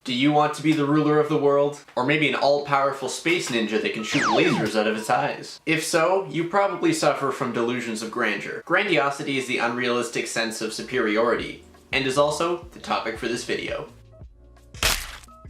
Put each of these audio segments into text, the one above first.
Do you want to be the ruler of the world? Or maybe an all-powerful space ninja that can shoot lasers out of its eyes? If so, you probably suffer from delusions of grandeur. Grandiosity is the unrealistic sense of superiority, and is also the topic for this video.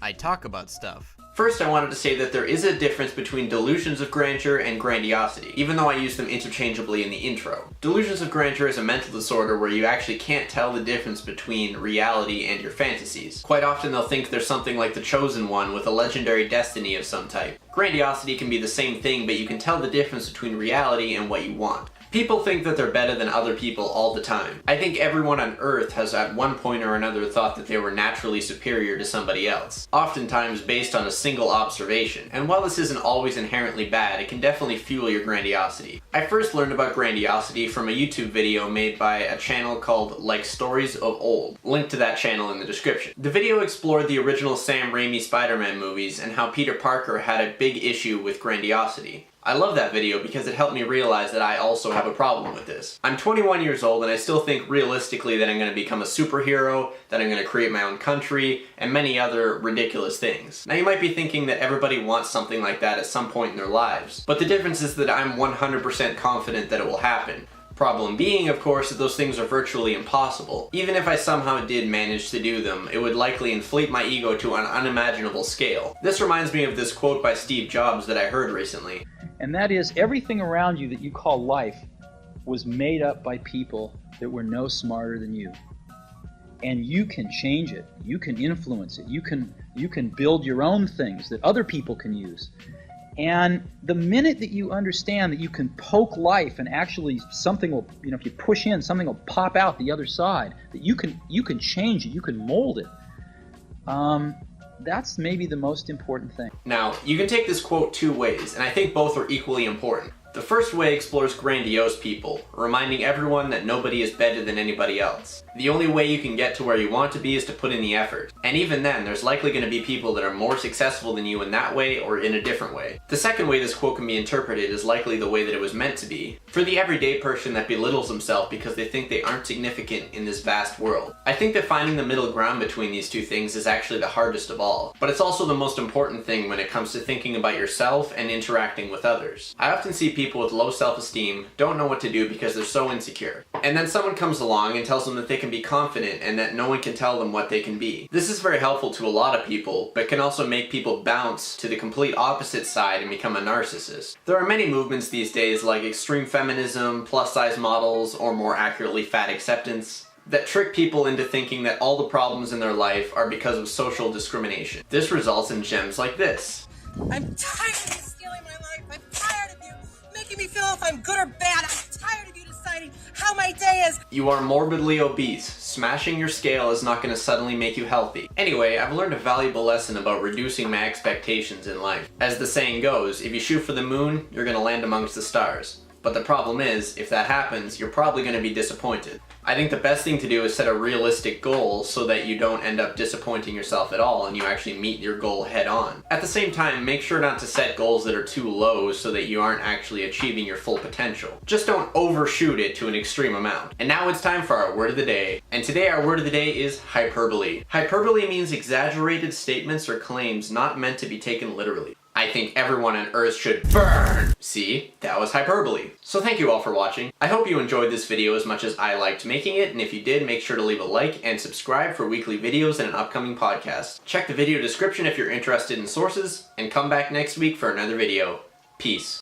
I talk about stuff. First, I wanted to say that there is a difference between delusions of grandeur and grandiosity, even though I use them interchangeably in the intro. Delusions of grandeur is a mental disorder where you actually can't tell the difference between reality and your fantasies. Quite often they'll think there's something like the Chosen One with a legendary destiny of some type. Grandiosity can be the same thing, but you can tell the difference between reality and what you want. People think that they're better than other people all the time. I think everyone on Earth has at one point or another thought that they were naturally superior to somebody else, oftentimes based on a single observation. And while this isn't always inherently bad, it can definitely fuel your grandiosity. I first learned about grandiosity from a YouTube video made by a channel called Like Stories of Old. Link to that channel in the description. The video explored the original Sam Raimi Spider-Man movies and how Peter Parker had a big issue with grandiosity. I love that video because it helped me realize that I also have a problem with this. I'm 21 years old and I still think realistically that I'm going to become a superhero, that I'm going to create my own country, and many other ridiculous things. Now you might be thinking that everybody wants something like that at some point in their lives, but the difference is that I'm 100% confident that it will happen. Problem being, of course, that those things are virtually impossible. Even if I somehow did manage to do them, it would likely inflate my ego to an unimaginable scale. This reminds me of this quote by Steve Jobs that I heard recently. And that is, everything around you that you call life was made up by people that were no smarter than you. And you can change it. You can influence it. You can build your own things that other people can use. And the minute that you understand that you can poke life and actually something will, if you push in, something will pop out the other side, that you can change it, you can mold it. That's maybe the most important thing. Now, you can take this quote two ways, and I think both are equally important. The first way explores grandiose people, reminding everyone that nobody is better than anybody else. The only way you can get to where you want to be is to put in the effort. And even then, there's likely going to be people that are more successful than you in that way or in a different way. The second way this quote can be interpreted is likely the way that it was meant to be. For the everyday person that belittles himself because they think they aren't significant in this vast world. I think that finding the middle ground between these two things is actually the hardest of all. But it's also the most important thing when it comes to thinking about yourself and interacting with others. I often see people with low self-esteem don't know what to do because they're so insecure. And then someone comes along and tells them that they can be confident and that no one can tell them what they can be. This is very helpful to a lot of people, but can also make people bounce to the complete opposite side and become a narcissist. There are many movements these days like extreme feminism, plus-size models, or more accurately fat acceptance, that trick people into thinking that all the problems in their life are because of social discrimination. This results in gems like this. I'm tired of you stealing my life. I'm tired of you making me feel if I'm good or bad. I'm tired of you deciding how my day is. You are morbidly obese. Smashing your scale is not going to suddenly make you healthy. Anyway, I've learned a valuable lesson about reducing my expectations in life. As the saying goes, if you shoot for the moon, you're going to land amongst the stars. But the problem is, if that happens, you're probably going to be disappointed. I think the best thing to do is set a realistic goal so that you don't end up disappointing yourself at all and you actually meet your goal head on. At the same time, make sure not to set goals that are too low so that you aren't actually achieving your full potential. Just don't overshoot it to an extreme amount. And now it's time for our word of the day. And today our word of the day is hyperbole. Hyperbole means exaggerated statements or claims not meant to be taken literally. I think everyone on Earth should burn! See? That was hyperbole. So thank you all for watching. I hope you enjoyed this video as much as I liked making it, and if you did, make sure to leave a like and subscribe for weekly videos and an upcoming podcast. Check the video description if you're interested in sources, and come back next week for another video. Peace.